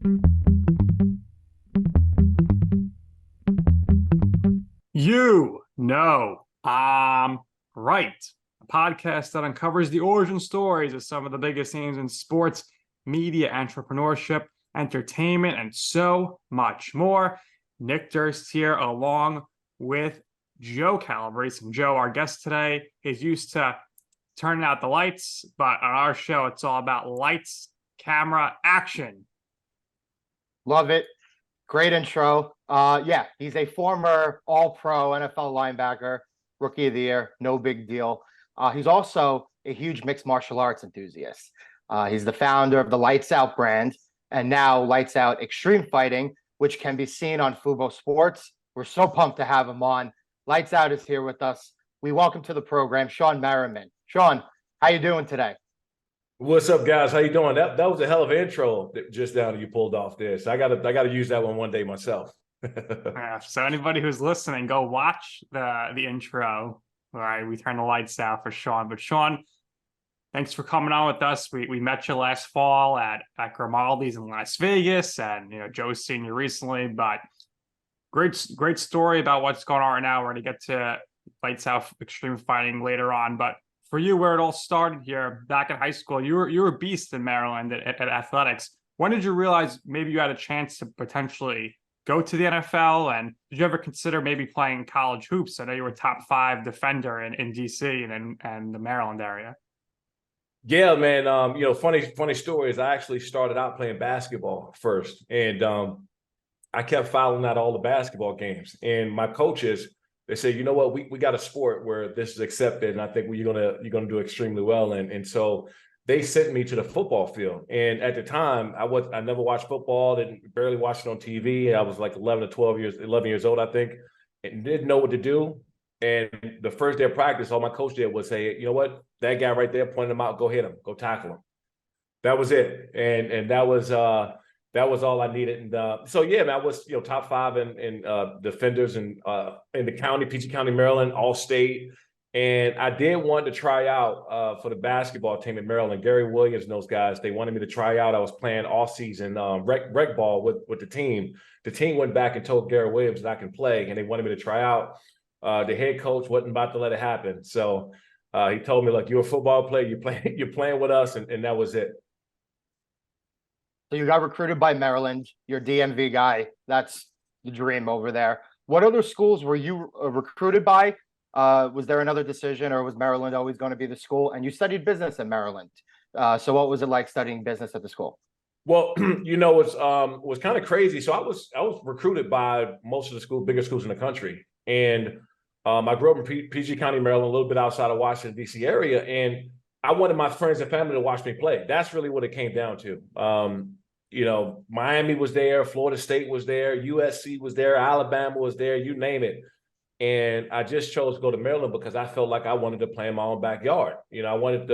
You know, right. A podcast that uncovers the origin stories of some of the biggest names in sports, media, entrepreneurship, entertainment, and so much more. Nick Durst here, along with Joe Calabrese. And Joe, our guest today, is used to turning out the lights, but on our show, it's all about lights, camera, action. Love it. Great intro. Yeah, he's a former All-Pro NFL linebacker, Rookie of the Year, no big deal. He's also a huge mixed martial arts enthusiast. He's the founder of the Lights Out brand and now Lights Out Extreme Fighting, which can be seen on Fubo Sports. We're so pumped to have him on. Lights Out is here with us. We welcome to the program Shawne Merriman. Shawne, how you doing today? What's up, guys? How you doing? That was a hell of an intro just down that you pulled off there. So I gotta use that one day myself. Yeah, so anybody who's listening, go watch the intro. All right, we turn the lights out for Shawne. But Shawne, thanks for coming on with us. We met you last fall at Grimaldi's in Las Vegas, and Joe's seen you recently. But great story about what's going on right now. We're gonna get to Lights Out Extreme Fighting later on, but for you, where it all started here back in high school, you were a beast in Maryland at athletics. When did you realize maybe you had a chance to potentially go to the NFL? And did you ever consider maybe playing college hoops? I know you were top 5 defender in DC and the Maryland area. Yeah, man. Funny story is I actually started out playing basketball first, and I kept following out all the basketball games. And my coaches, they say, you know what, we got a sport where this is accepted, and I think you're gonna do extremely well. And so they sent me to the football field. And at the time, I never watched football, barely watched it on TV. I was like 11 years old, I think, and didn't know what to do. And the first day of practice, all my coach did was say, you know what, that guy right there, pointed him out, go hit him, go tackle him. That was it. And that was all I needed. And so, yeah, man, I was, top 5 in defenders in the county, PG County, Maryland, all state. And I did want to try out for the basketball team in Maryland. Gary Williams and those guys, they wanted me to try out. I was playing all season rec ball with the team. The team went back and told Gary Williams that I can play, and they wanted me to try out. The head coach wasn't about to let it happen. So he told me, look, you're a football player. You're playing with us, and that was it. So you got recruited by Maryland. You're a DMV guy. That's the dream over there. What other schools were you recruited by? Was there another decision, or was Maryland always going to be the school? And you studied business in Maryland. So what was it like studying business at the school? Well, it was kind of crazy. So I was recruited by most of the bigger schools in the country. And I grew up in PG County, Maryland, a little bit outside of Washington, D.C. area. And I wanted my friends and family to watch me play. That's really what it came down to. Miami was there, Florida State was there, USC was there, Alabama was there, you name it. And I just chose to go to Maryland because I felt like I wanted to play in my own backyard. I wanted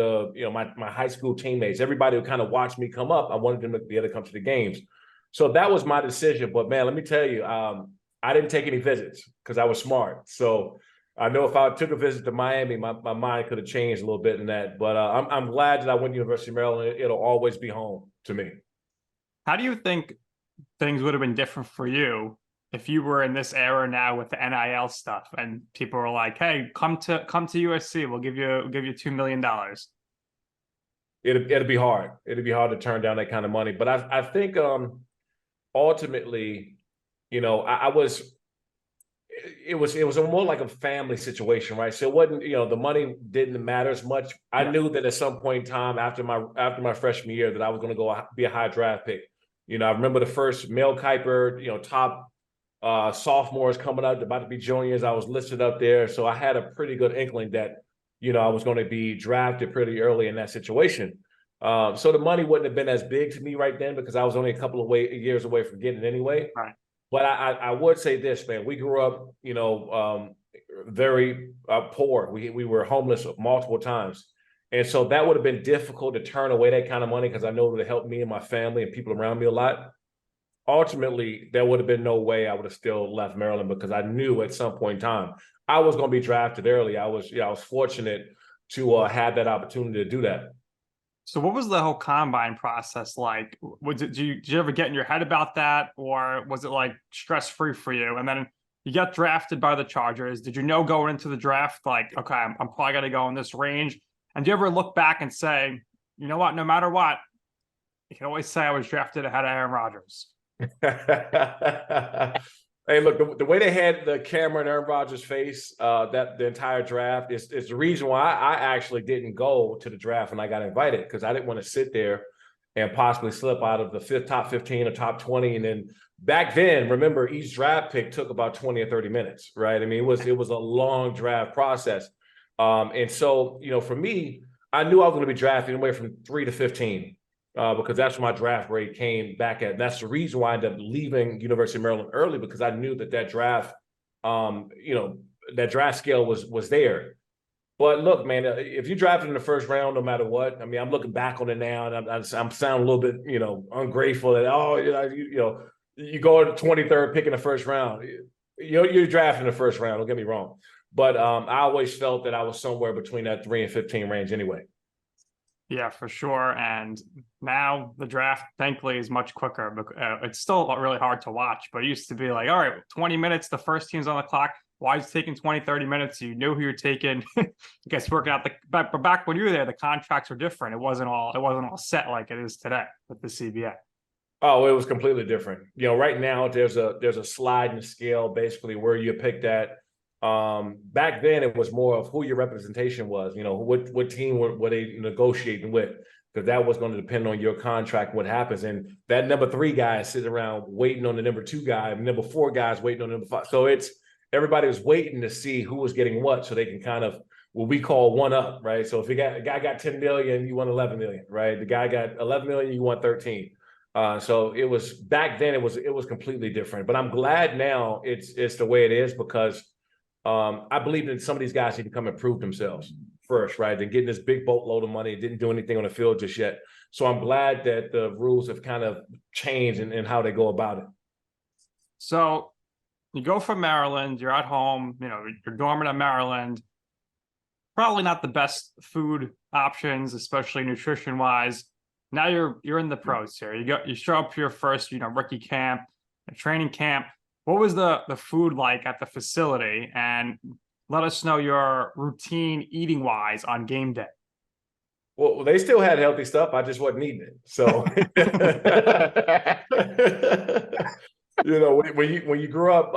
my high school teammates, everybody who kind of watched me come up, I wanted them to be able to come to the games. So that was my decision. But man, let me tell you, I didn't take any visits because I was smart. So I know if I took a visit to Miami, my mind could have changed a little bit in that. But I'm glad that I went to University of Maryland. It'll always be home to me. How do you think things would have been different for you if you were in this era now with the NIL stuff and people were like, "Hey, come to USC. We'll give you $2 million." It'd be hard. It'd be hard to turn down that kind of money. But I think ultimately, it was more like a family situation, right? So it wasn't, the money didn't matter as much. I knew that at some point in time after my freshman year that I was going to go be a high draft pick. I remember the first Mel Kiper, top sophomores coming up, about to be juniors. I was listed up there. So I had a pretty good inkling that, I was going to be drafted pretty early in that situation. So the money wouldn't have been as big to me right then because I was only a couple of years away from getting it anyway. Right. But I would say this, man, we grew up, very poor. We were homeless multiple times. And so that would have been difficult to turn away that kind of money because I know it would have helped me and my family and people around me a lot. Ultimately, there would have been no way I would have still left Maryland because I knew at some point in time I was going to be drafted early. I was fortunate to have that opportunity to do that. So what was the whole combine process like? Did you ever get in your head about that, or was it like stress-free for you? And then you got drafted by the Chargers. Did you know going into the draft, like, okay, I'm probably going to go in this range? And do you ever look back and say, you know what, no matter what, you can always say I was drafted ahead of Aaron Rodgers? Hey, look, the way they had the camera in Aaron Rodgers' face, that the entire draft is the reason why I actually didn't go to the draft when I got invited, because I didn't want to sit there and possibly slip out of the top 15 or top 20. And then back then, remember, each draft pick took about 20 or 30 minutes, right? I mean, it was a long draft process. And so, for me, I knew I was going to be drafted anywhere from 3 to 15. Because that's where my draft grade came back at. And that's the reason why I ended up leaving University of Maryland early, because I knew that draft, that draft scale was there. But look, man, if you drafted in the first round, no matter what, I mean, I'm looking back on it now, and I'm sounding a little bit, ungrateful that, you go to the 23rd pick in the first round. You're drafting in the first round, don't get me wrong. But I always felt that I was somewhere between that 3 and 15 range anyway. Yeah, for sure. And now the draft, thankfully, is much quicker. It's still really hard to watch, but it used to be like, all right, 20 minutes, the first team's on the clock. Why is it taking 20, 30 minutes? You knew who you're taking. You guys working out but back when you were there, the contracts were different. It wasn't all set like it is today with the CBA. Oh, it was completely different. Right now there's a sliding scale basically where you picked at. Back then it was more of who your representation was, what team were they negotiating with, because that was going to depend on your contract, what happens. And that number 3 guy is sitting around waiting on the number 2 guy, and number 4 guys waiting on number 5. So everybody was waiting to see who was getting what, so they can kind of what we call one up, right? So if a guy got 10 million, you want 11 million, right? The guy got 11 million, you want 13. So it was back then, it was completely different. But I'm glad now it's the way it is, because I believe that some of these guys need to come and prove themselves first, right? They're getting this big boatload of money, didn't do anything on the field just yet. So I'm glad that the rules have kind of changed in how they go about it. So you go from Maryland, you're at home, you're dormant in Maryland. Probably not the best food options, especially nutrition wise. Now you're in the pros here. You show up for your first, rookie camp, a training camp. What was the food like at the facility? And let us know your routine eating wise on game day. Well, they still had healthy stuff. I just wasn't eating it. So, when you grew up,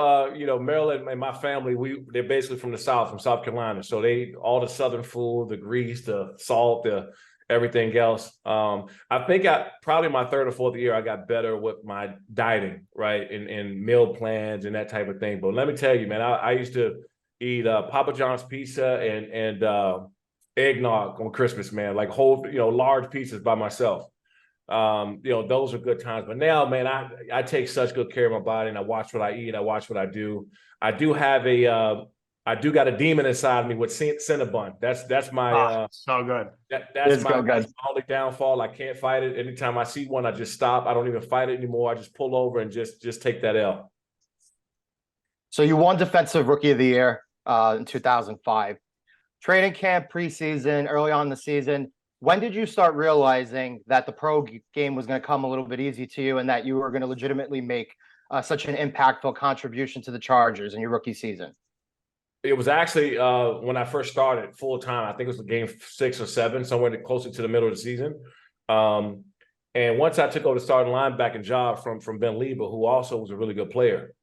Maryland and my family, they're basically from the South, from South Carolina. So they all the Southern food, the grease, the salt, the everything else. I think probably my 3rd or 4th year, I got better with my dieting, right? And meal plans and that type of thing. But let me tell you, man, I used to eat Papa John's pizza and eggnog on Christmas, man, like whole, large pizzas by myself. Those are good times. But now, man, I take such good care of my body, and I watch what I eat. I watch what I do. I do got a demon inside of me with Cinnabon. That's my so good. That's my only downfall. I can't fight it. Anytime I see one, I just stop. I don't even fight it anymore. I just pull over and just take that L. So you won Defensive Rookie of the Year in 2005. Training camp, preseason, early on in the season. When did you start realizing that the pro game was going to come a little bit easy to you, and that you were going to legitimately make such an impactful contribution to the Chargers in your rookie season? It was actually when I first started full time. I think it was game 6 or 7, somewhere closer to the middle of the season. And once I took over the starting linebacker job from Ben Lieber, who also was a really good player,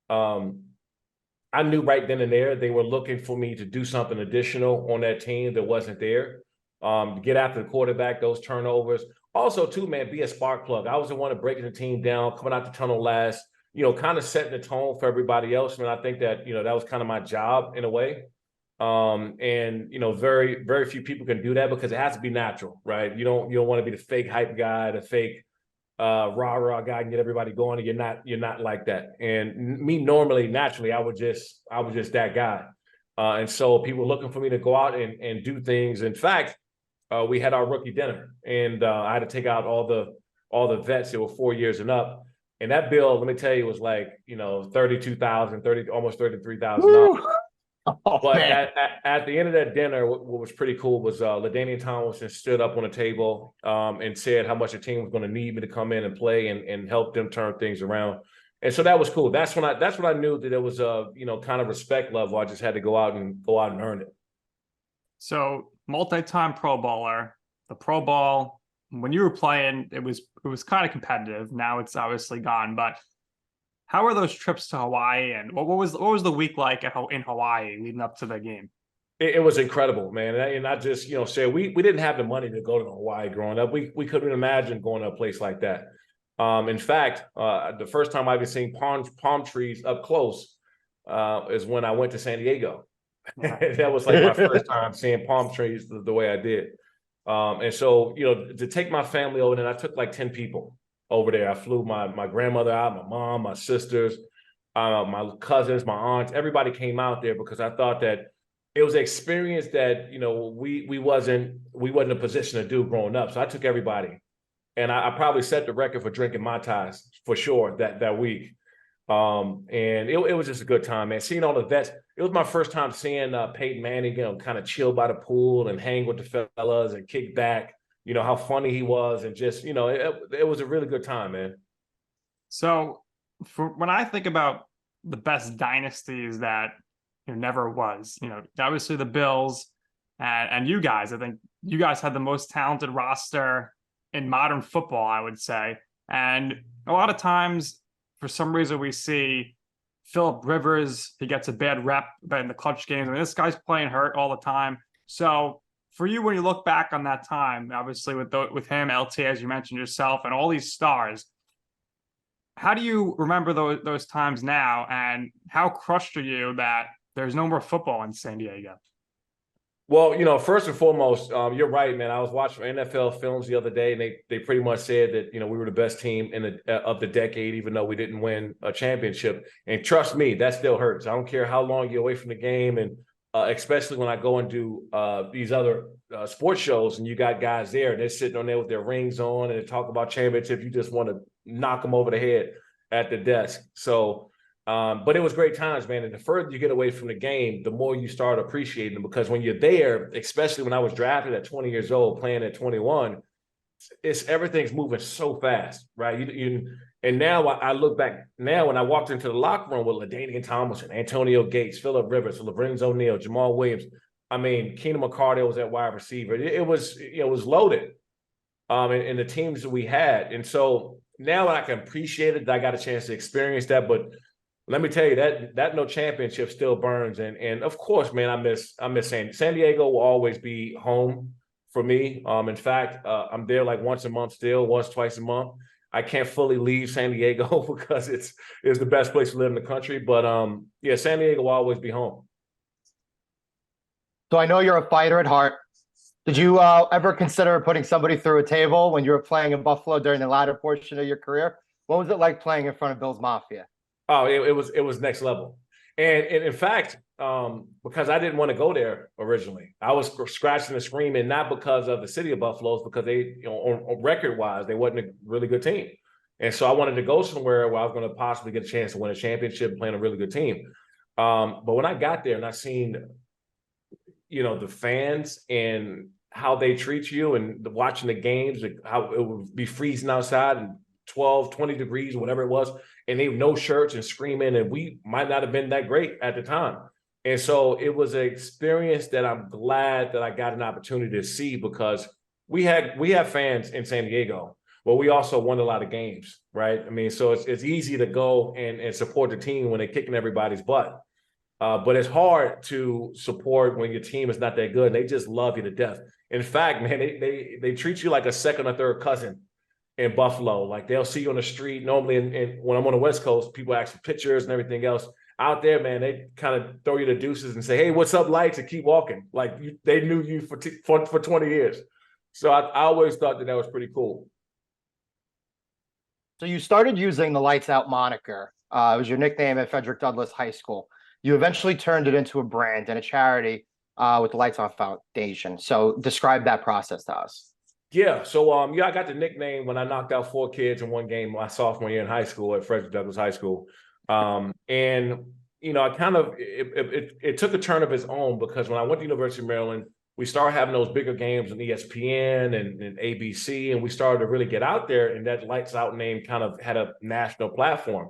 I knew right then and there they were looking for me to do something additional on that team that wasn't there. To get after the quarterback, those turnovers. Also, too, man, be a spark plug. I was the one breaking the team down, coming out the tunnel last, kind of setting the tone for everybody else. And I think that, that was kind of my job in a way. Very, very few people can do that, because it has to be natural, right? You don't want to be the fake hype guy, the fake rah-rah guy and get everybody going. And you're not like that. And me normally, naturally, I was just that guy. And so people were looking for me to go out and do things. In fact, we had our rookie dinner, and I had to take out all the vets that were 4 years and up. And that bill, let me tell you, was like, $32,000, almost $33,000. Oh, But man. at the end of that dinner, what was pretty cool was LaDainian Tomlinson stood up on the table and said how much the team was going to need me to come in and play and help them turn things around. And so that was cool. That's when I knew that there was a kind of respect level. I just had to go out and earn it. So multi-time Pro Bowler, the Pro Bowl, when you were playing, it was kind of competitive. Now it's obviously gone, but how were those trips to Hawaii, and what was the week like in Hawaii leading up to the game? It was incredible, man. And I just, said we didn't have the money to go to Hawaii growing up. We couldn't imagine going to a place like that. In fact, the first time I've ever seen palm trees up close is when I went to San Diego. That was like my first time seeing palm trees the way I did. And so, to take my family over, and I took like 10 people over there. I flew my grandmother out, my mom, my sisters, my cousins, my aunts. Everybody came out there because I thought that it was an experience that we wasn't in a position to do growing up. So I took everybody, and I probably set the record for drinking Mai Tais for sure that week. And it was just a good time, man. Seeing all the vets. It was my first time seeing Peyton Manning, kind of chill by the pool and hang with the fellas and kick back. How funny he was, and just it was a really good time, man. So when I think about the best dynasties that never was, obviously the Bills and you guys, I think you guys had the most talented roster in modern football, I would say. And a lot of times, for some reason, we see Phillip Rivers, he gets a bad rep in the clutch games. I mean, this guy's playing hurt all the time. So for you, when you look back on that time, obviously with him, LT, as you mentioned yourself, and all these stars, how do you remember those times now? And how crushed are you that there's no more football in San Diego? Well, first and foremost, you're right, man. I was watching NFL films the other day, and they pretty much said that we were the best team of the decade, even though we didn't win a championship. And trust me, that still hurts. I don't care how long you're away from the game, and especially when I go and do these other sports shows, and you got guys there, and they're sitting on there with their rings on, and they talk about championships. You just want to knock them over the head at the desk. So. But it was great times, man. And the further you get away from the game, the more you start appreciating them. Because when you're there, especially when I was drafted at 20 years old, playing at 21, everything's moving so fast, right? And now I look back now when I walked into the locker room with LaDainian Tomlinson, Antonio Gates, Phillip Rivers, Lorenzo O'Neal, Jamal Williams. I mean, Keenan McCardell was at wide receiver. It was loaded. And the teams that we had. And so now I can appreciate it, that I got a chance to experience that. But let me tell you that no championship still burns, and of course, man, I miss San Diego will always be home for me. In fact, I'm there like once twice a month. I can't fully leave San Diego because it's the best place to live in the country. But yeah, San Diego will always be home. So I know you're a fighter at heart. Did you ever consider putting somebody through a table when you were playing in Buffalo during the latter portion of your career? What was it like playing in front of Bill's Mafia? Oh, it was next level. And in fact, because I didn't want to go there originally, I was scratching and screaming, not because of the city of Buffalo, it's because they, on record wise, they wasn't a really good team. And so I wanted to go somewhere where I was going to possibly get a chance to win a championship playing a really good team. But when I got there and I seen, the fans and how they treat you and watching the games, how it would be freezing outside and 12, 20 degrees, whatever it was, and they no shirts and screaming, and we might not have been that great at the time. And so it was an experience that I'm glad that I got an opportunity to see, because we have fans in San Diego, but we also won a lot of games, right? I mean, so it's easy to go and support the team when they're kicking everybody's butt. But it's hard to support when your team is not that good, and they just love you to death. In fact, man, they treat you like a second or third cousin in Buffalo. Like, they'll see you on the street. Normally, and when I'm on the West Coast, people ask for pictures and everything else. Out there, man, they kind of throw you the deuces and say, "Hey, what's up, lights?" and keep walking. Like, they knew you for 20 years. So I always thought that was pretty cool. So you started using the Lights Out moniker. It was your nickname at Frederick Douglass High School. You eventually turned it into a brand and a charity with the Lights On Foundation. So describe that process to us. Yeah. So, I got the nickname when I knocked out 4 kids in one game my sophomore year in high school at Frederick Douglass High School. And, I kind of it took a turn of its own, because when I went to University of Maryland, we started having those bigger games on ESPN and ABC, and we started to really get out there, and that Lights Out name kind of had a national platform.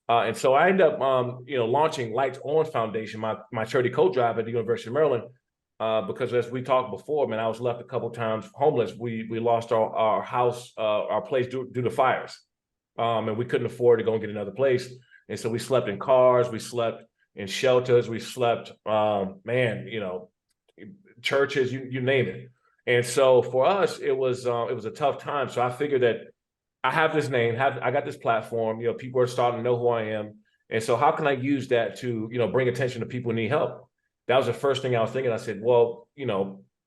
And so I ended up, launching Lights On Foundation, my charity co-drive at the University of Maryland, because as we talked before, man, I was left a couple times homeless. We lost our house, our place due to fires, and we couldn't afford to go and get another place. And so we slept in cars, we slept in shelters, we slept, churches, you name it. And so for us, it was a tough time. So I figured that I have this name, I got this platform, people are starting to know who I am. And so how can I use that to, bring attention to people who need help? That was the first thing I was thinking. I said, well,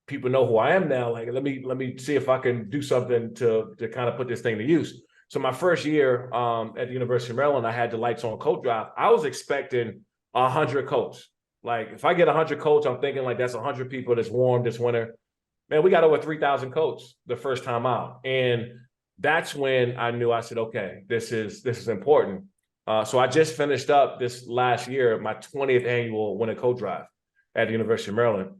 people know who I am now. Like, let me see if I can do something to kind of put this thing to use. So my first year at the University of Maryland, I had the Lights On coat drive. I was expecting 100 coats. Like, if I get 100 coats, I'm thinking like that's 100 people that's warm this winter. Man, we got over 3,000 coats the first time out. And that's when I knew, I said, okay, this is important. So I just finished up this last year, my 20th annual winter coat drive at the University of Maryland.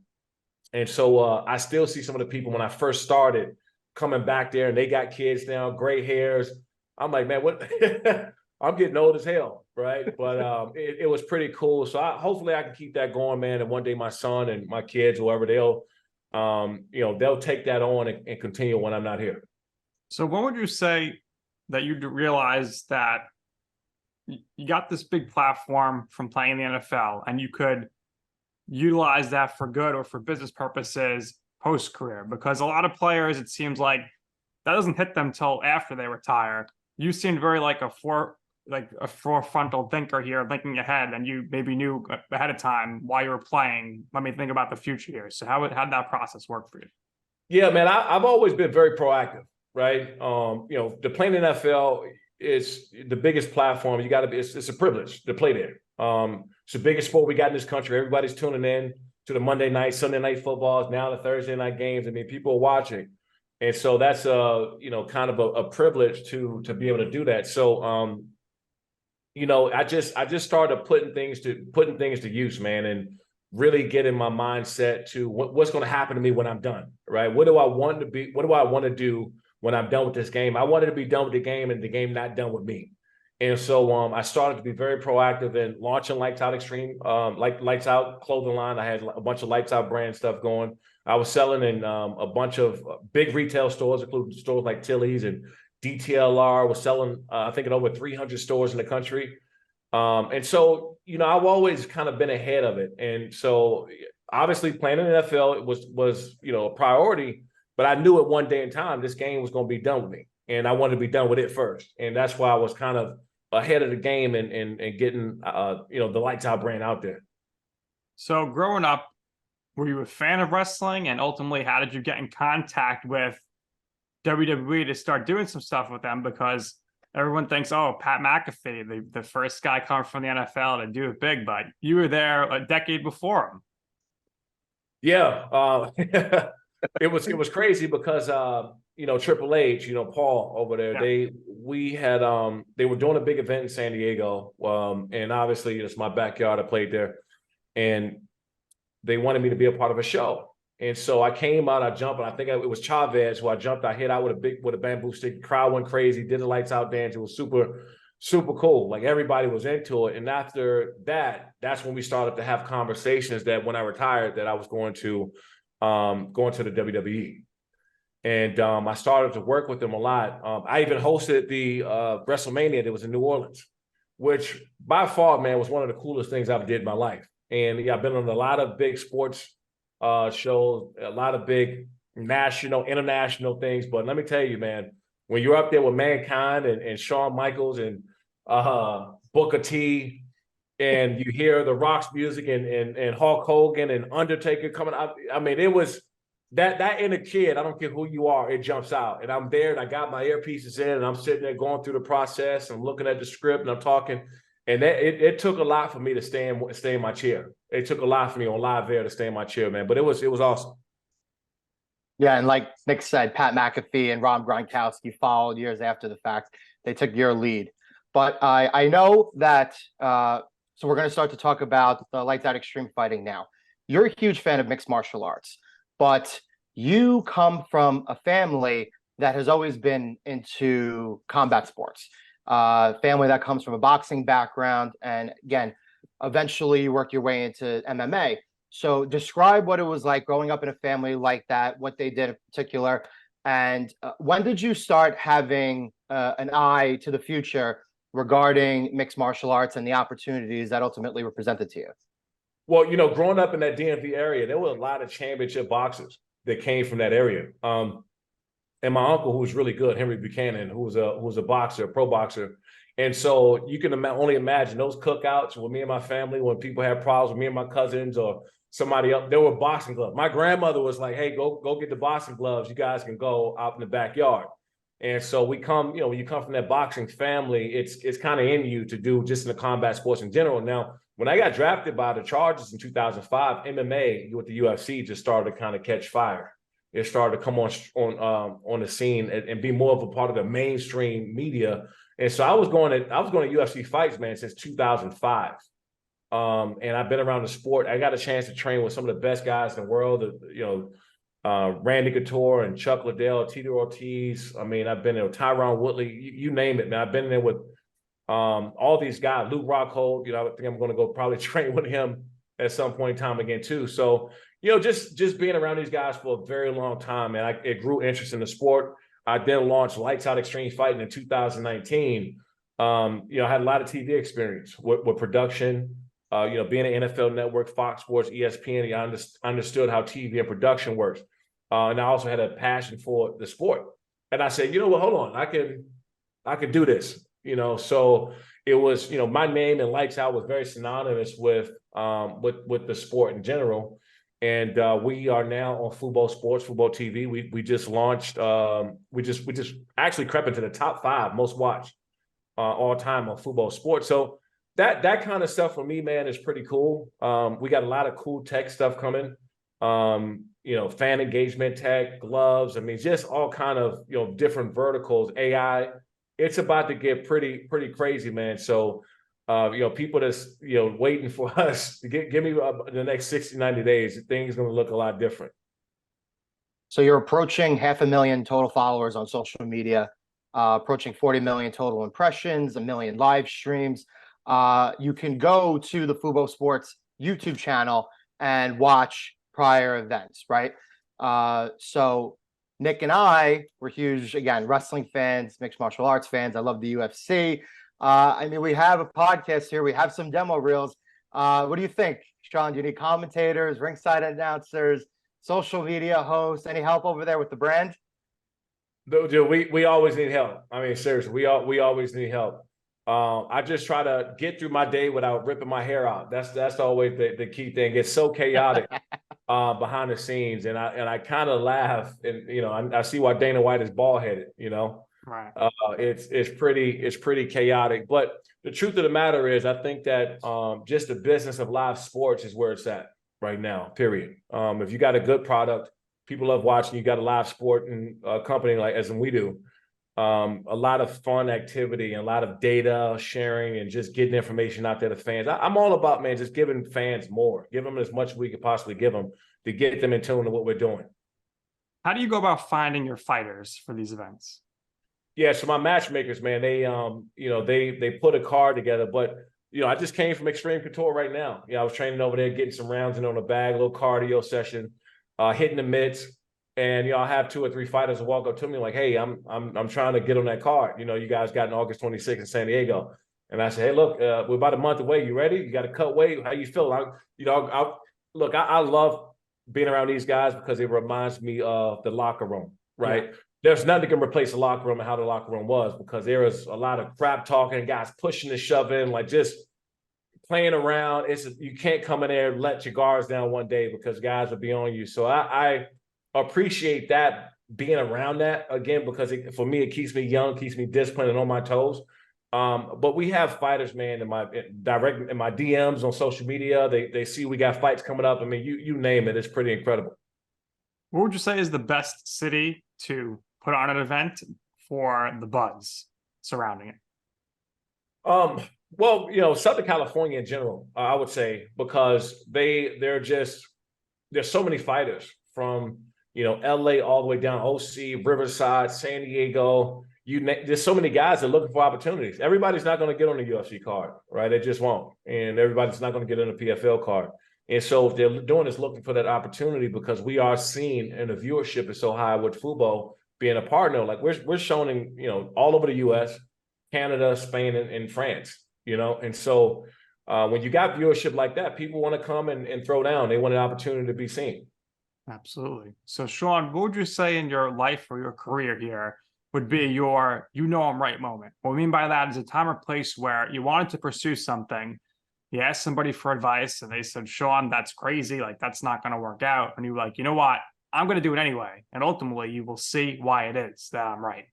And so I still see some of the people when I first started coming back there, and they got kids now, gray hairs. I'm like, man, what? I'm getting old as hell, right? But it was pretty cool. So hopefully I can keep that going, man. And one day my son and my kids, whoever, they'll take that on and continue when I'm not here. So when would you say that you realized that you got this big platform from playing in the NFL, and you could utilize that for good or for business purposes post-career? Because a lot of players, it seems like that doesn't hit them till after they retire. You seemed very like a forefrontal thinker here, thinking ahead, and you maybe knew ahead of time while you were playing, let me think about the future here. So how did that process work for you? Yeah, man, I've always been very proactive, right? To play in the NFL is the biggest platform. You got to be, it's a privilege to play there. It's the biggest sport we got in this country. Everybody's tuning in to the Monday night, Sunday night footballs, now the Thursday night games. I mean, people are watching. And so that's kind of a privilege to be able to do that. So I just started putting things to use, man, and really getting my mindset to what's going to happen to me when I'm done, right? What do I want to be? What do I want to do when I'm done with this game? I wanted to be done with the game, and the game not done with me. And so I started to be very proactive in launching Lights Out Extreme, Lights Out clothing line. I had a bunch of Lights Out brand stuff going. I was selling in a bunch of big retail stores, including stores like Tilly's and DTLR. Was selling, I think, in over 300 stores in the country. And so, I've always kind of been ahead of it. And so obviously playing in the NFL was a priority, but I knew at one day in time, this game was going to be done with me, and I wanted to be done with it first. And that's why I was kind of ahead of the game and getting, the Lights Out brand out there. So growing up, were you a fan of wrestling? And ultimately, how did you get in contact with WWE to start doing some stuff with them? Because everyone thinks, oh, Pat McAfee, the first guy coming from the NFL to do it big, but you were there a decade before him. Yeah, it was crazy because Triple H, Paul over there, Yeah. they were doing a big event in San Diego, and obviously it's my backyard. I played there, and they wanted me to be a part of a show. And so I came out, I jumped, and I think it was Chavez who I jumped. I hit out with a bamboo stick. The crowd went crazy, did the Lights Out dance. It was super, super cool. Like, everybody was into it. And after that, that's when we started to have conversations that when I retired, that I was going to the WWE. And I started to work with them a lot. I even hosted the WrestleMania that was in New Orleans, which by far, man, was one of the coolest things I've did in my life. And yeah, I've been on a lot of big sports shows, a lot of big national, international things. But let me tell you, man, when you're up there with Mankind and Shawn Michaels and Booker T, and you hear the Rock's music and Hulk Hogan and Undertaker coming out, I mean, it was that inner kid, I don't care who you are, it jumps out. And I'm there and I got my earpieces in and I'm sitting there going through the process. I'm looking at the script and I'm talking. And it took a lot for me to stay in my chair. It took a lot for me on live air to stay in my chair, man. But it was awesome. Yeah, and like Nick said, Pat McAfee and Rob Gronkowski followed years after the fact. They took your lead. But I know that So we're going to start to talk about the Lights Out Extreme Fighting now. You're a huge fan of mixed martial arts, but you come from a family that has always been into combat sports. Family that comes from a boxing background, and again, eventually you work your way into MMA. So describe what it was like growing up in a family like that, what they did in particular, and when did you start having an eye to the future regarding mixed martial arts and the opportunities that ultimately were presented to you? Well, you know, growing up in that DMV area, there were a lot of championship boxers that came from that area. And my uncle, who was really good, Henry Buchanan, who was a boxer, a pro boxer. And so you can only imagine those cookouts with me and my family when people had problems with me and my cousins or somebody else. There were boxing gloves. My grandmother was like, "Hey, go get the boxing gloves. You guys can go out in the backyard." And so we come, you know, when you come from that boxing family, it's kind of in you to do just in the combat sports in general. Now, when I got drafted by the Chargers in 2005, MMA with the UFC just started to kind of catch fire. It started to come on the scene and be more of a part of the mainstream media. And so I was going to UFC fights, man, since 2005. And I've been around the sport. I got a chance to train with some of the best guys in the world, you know, Randy Couture and Chuck Liddell, Tito Ortiz. I mean, I've been there with Tyron Woodley, you name it, man. I've been there with all these guys, Luke Rockhold. You know, I think I'm going to go probably train with him at some point in time again too. So, you know, just being around these guys for a very long time, man, it grew interest in the sport. I then launched Lights Out Extreme Fighting in 2019. You know, I had a lot of TV experience with production. You know, being an NFL Network, Fox Sports, ESPN, I understood how TV and production works. And I also had a passion for the sport. And I said, you know what, hold on, I could do this, you know. So it was, you know, my name and Lights Out was very synonymous with the sport in general. And we are now on Fubo Sports, Fubo TV. We just launched, we just actually crept into the top 5 most watched all time on Fubo Sports. So that kind of stuff for me, man, is pretty cool. We got a lot of cool tech stuff coming. You know, fan engagement tech, gloves. I mean, just all kind of, you know, different verticals, AI. It's about to get pretty crazy, man. So, you know, people that's, you know, waiting for us to give me the next 60, 90 days, things going to look a lot different. So you're approaching 500,000 total followers on social media, approaching 40 million total impressions, 1 million live streams. You can go to the Fubo Sports YouTube channel and watch prior events, right? So Nick and I were huge, again, wrestling fans, mixed martial arts fans. I love the UFC. I mean, we have a podcast here. We have some demo reels. What do you think, Shawne? Do you need commentators, ringside announcers, social media hosts? Any help over there with the brand? Dude, we always need help. I mean, seriously, we always need help. I just try to get through my day without ripping my hair out. That's always the key thing. It's so chaotic behind the scenes, and I kind of laugh, and you know, I see why Dana White is bald headed. You know, Right. It's pretty chaotic. But the truth of the matter is, I think that just the business of live sports is where it's at right now. Period. If you got a good product, people love watching. You got a live sport and company like as we do. A lot of fun activity and a lot of data sharing and just getting information out there to fans. I'm all about, man, just giving fans more, give them as much as we could possibly give them to get them in tune to what we're doing. How do you go about finding your fighters for these events? Yeah, so my matchmakers, man, they you know, they put a card together, but you know, I just came from Extreme Couture right now. I was training over there, getting some rounds in on the bag, a little cardio session, hitting the mitts. And you know, I have 2 or 3 fighters who walk up to me like, "Hey, I'm trying to get on that card. You know, you guys got an August 26th in San Diego." And I say, "Hey, look, we're about a month away. You ready? You got to cut weight. How you feel?" I love being around these guys because it reminds me of the locker room, right? Yeah. There's nothing that can replace the locker room and how the locker room was, because there was a lot of crap talking, guys pushing and shoving, like just playing around. You can't come in there and let your guards down one day because guys will be on you. So I appreciate that, being around that again, because for me, it keeps me young, keeps me disciplined and on my toes. But we have fighters, man, in my DMs on social media. They see we got fights coming up. I mean, you name it, it's pretty incredible. What would you say is the best city to put on an event for the buzz surrounding it? Well, Southern California in general, I would say, because there's so many fighters from, LA all the way down OC, Riverside, San Diego. There's so many guys that are looking for opportunities. Everybody's not going to get on the UFC card, right? They just won't. And everybody's not going to get on the PFL card. And so if they're doing is looking for that opportunity, because we are seen and the viewership is so high with football being a partner, like we're shown in, all over the US, Canada, Spain, and France, and so when you got viewership like that, people want to come and throw down. They want an opportunity to be seen. Absolutely. So, Shawne, what would you say in your life or your career here would be your I'm right moment? What we mean by that is a time or place where you wanted to pursue something. You asked somebody for advice and they said, Shawne, that's crazy. Like, that's not going to work out. And you were like, you know what? I'm going to do it anyway. And ultimately, you will see why it is that I'm right.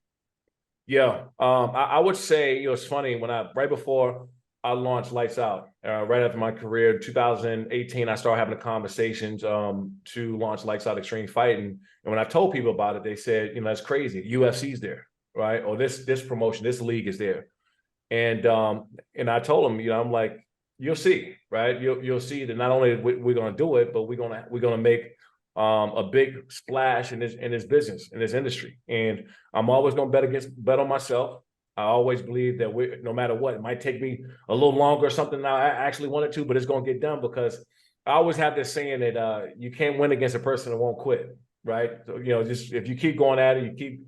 Yeah. I would say, it's funny, right before I launched Lights Out, right after my career, 2018, I started having the conversations to launch Lights Out Extreme Fighting. And when I told people about it, they said, that's crazy. UFC's there, right? Or this promotion, this league is there. And I told them, I'm like, you'll see, right? You'll see that not only we're going to do it, but we're going to make a big splash in this business, in this industry. And I'm always going to bet on myself. I always believe that no matter what, it might take me a little longer or something than I actually wanted to, but it's going to get done, because I always have this saying that you can't win against a person that won't quit, right? So, just if you keep going at it, you keep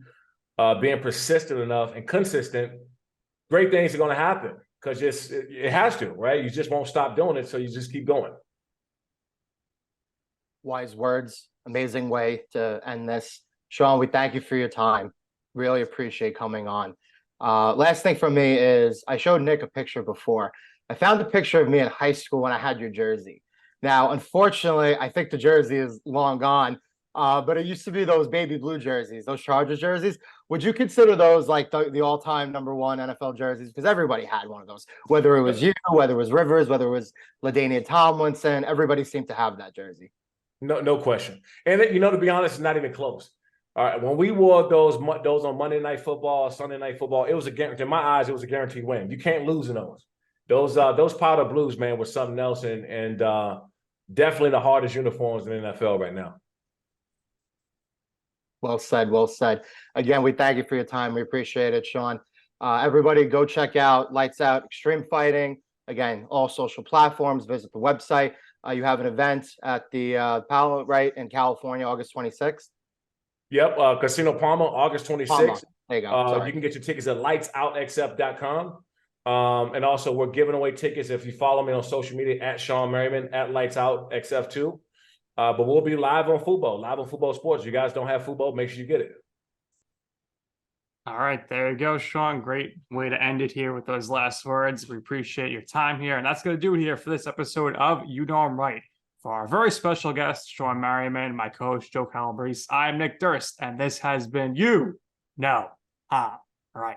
being persistent enough and consistent, great things are going to happen, because it has to, right? You just won't stop doing it, so you just keep going. Wise words. Amazing way to end this. Shawne, we thank you for your time. Really appreciate coming on. Last thing from me is, I showed Nick a picture before. I found a picture of me in high school when I had your jersey. Now, unfortunately, I think the jersey is long gone, but it used to be those baby blue jerseys, those Chargers jerseys. Would you consider those like the all-time #1 NFL jerseys? Because everybody had one of those, whether it was you, whether it was Rivers, whether it was LaDainian Tomlinson, everybody seemed to have that jersey. No question. And to be honest, it's not even close. All right, when we wore those on Monday Night Football, Sunday Night Football, it was a guarantee. In my eyes, it was a guaranteed win. You can't lose in those. Those powder blues, man, were something else, and definitely the hardest uniforms in the NFL right now. Well said. Well said. Again, we thank you for your time. We appreciate it, Shawne. Everybody, go check out Lights Out Extreme Fighting. Again, all social platforms. Visit the website. You have an event at the Palo, right, in California, August 26th. Yep, Casino Palma, August 26th. Palma. There you go. You can get your tickets at lightsoutxf.com. And also, we're giving away tickets if you follow me on social media at Shawne Merriman, at lightsoutxf2. But we'll be live on football sports. If you guys don't have football, make sure you get it. All right, there you go, Shawne. Great way to end it here with those last words. We appreciate your time here. And that's going to do it here for this episode of I'm Right. For our very special guest, Shawne Merriman, my co-host, Joe Calabrese, I'm Nick Durst, and this has been I'm Right.